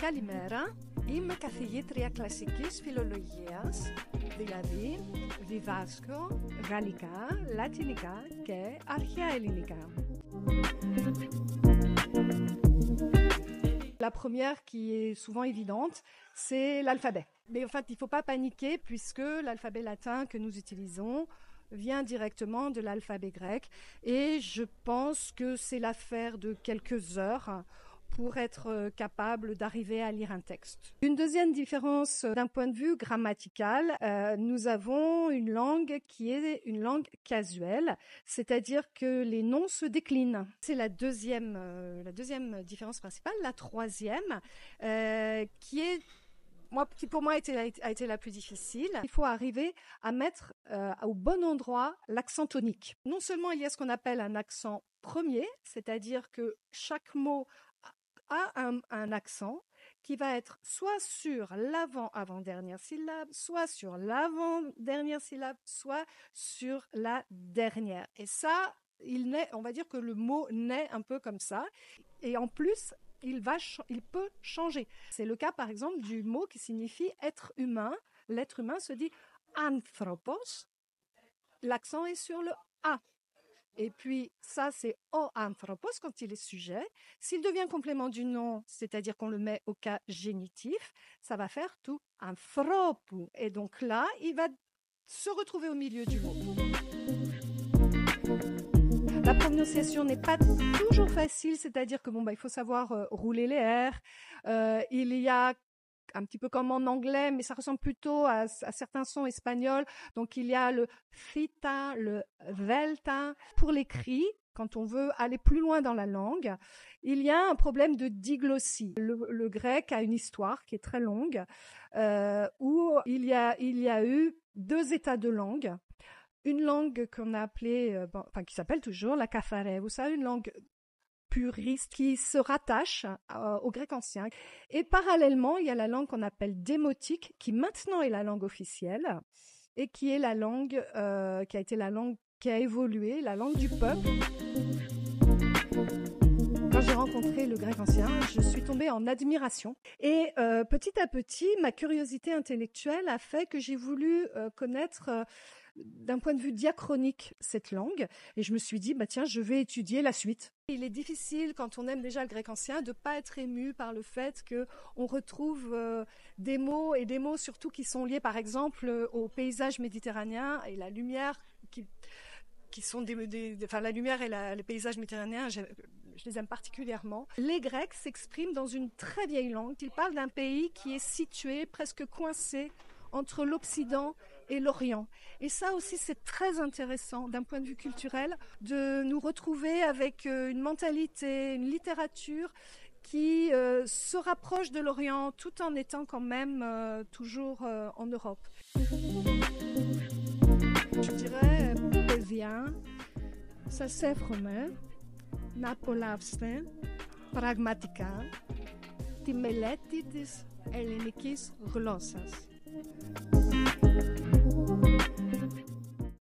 Καλημέρα, είμαι καθηγήτρια κλασικής φιλολογίας, δηλαδή διδάσκω γαλλικά, λατινικά και αρχαία ελληνικά. La première qui est souvent évidente, c'est l'alphabet. Mais en fait, il ne faut pas paniquer puisque l'alphabet latin que nous utilisons vient directement de l'alphabet grec et je pense que c'est l'affaire de quelques heures pour être capable d'arriver à lire un texte. Une deuxième différence d'un point de vue grammatical, nous avons une langue qui est une langue casuelle, c'est-à-dire que les noms se déclinent. C'est la deuxième différence principale. La troisième, qui pour moi a été la plus difficile. Il faut arriver à mettre au bon endroit l'accent tonique. Non seulement il y a ce qu'on appelle un accent premier, c'est-à-dire que chaque mot a un accent qui va être soit sur l'avant-dernière syllabe, soit sur l'avant-dernière syllabe, soit sur la dernière. Et ça, on va dire que le mot naît un peu comme ça. Et en plus, il peut changer. C'est le cas, par exemple, du mot qui signifie être humain. L'être humain se dit anthropos. L'accent est sur le A. Et puis, ça, c'est o anthropos quand il est sujet. S'il devient complément du nom, c'est-à-dire qu'on le met au cas génitif, ça va faire tout anthropou. Et donc là, il va se retrouver au milieu du mot. La prononciation n'est pas toujours facile, c'est-à-dire que il faut savoir rouler les R. Il y a un petit peu comme en anglais, mais ça ressemble plutôt à certains sons espagnols. Donc, il y a le theta, le delta. Pour l'écrit, quand on veut aller plus loin dans la langue, il y a un problème de diglossie. Le grec a une histoire qui est très longue, où il y a eu deux états de langue. Une langue qu'on a appelée, qui s'appelle toujours la kathareusa, une langue puriste qui se rattache au grec ancien. Et parallèlement, il y a la langue qu'on appelle démotique, qui maintenant est la langue officielle et qui est la langue qui a été la langue qui a évolué, la langue du peuple. Quand j'ai rencontré le grec ancien, je suis tombée en admiration. Et petit à petit, ma curiosité intellectuelle a fait que j'ai voulu connaître d'un point de vue diachronique cette langue, et je me suis dit, tiens, je vais étudier la suite. Il est difficile, quand on aime déjà le grec ancien, de ne pas être ému par le fait qu'on retrouve des mots, et des mots surtout qui sont liés, par exemple, au paysage méditerranéen, et la lumière qui sont la lumière et les paysages méditerranéens, je les aime particulièrement. Les Grecs s'expriment dans une très vieille langue. Ils parlent d'un pays qui est situé, presque coincé, entre l'Occident et l'Orient. Et ça aussi, c'est très intéressant d'un point de vue culturel de nous retrouver avec une mentalité, une littérature qui se rapproche de l'Orient tout en étant quand même toujours en Europe. Je dirais, παιδιά, σας εύχομαι να απολαύσετε πραγματικά τη μελέτη της ελληνικής γλώσσας.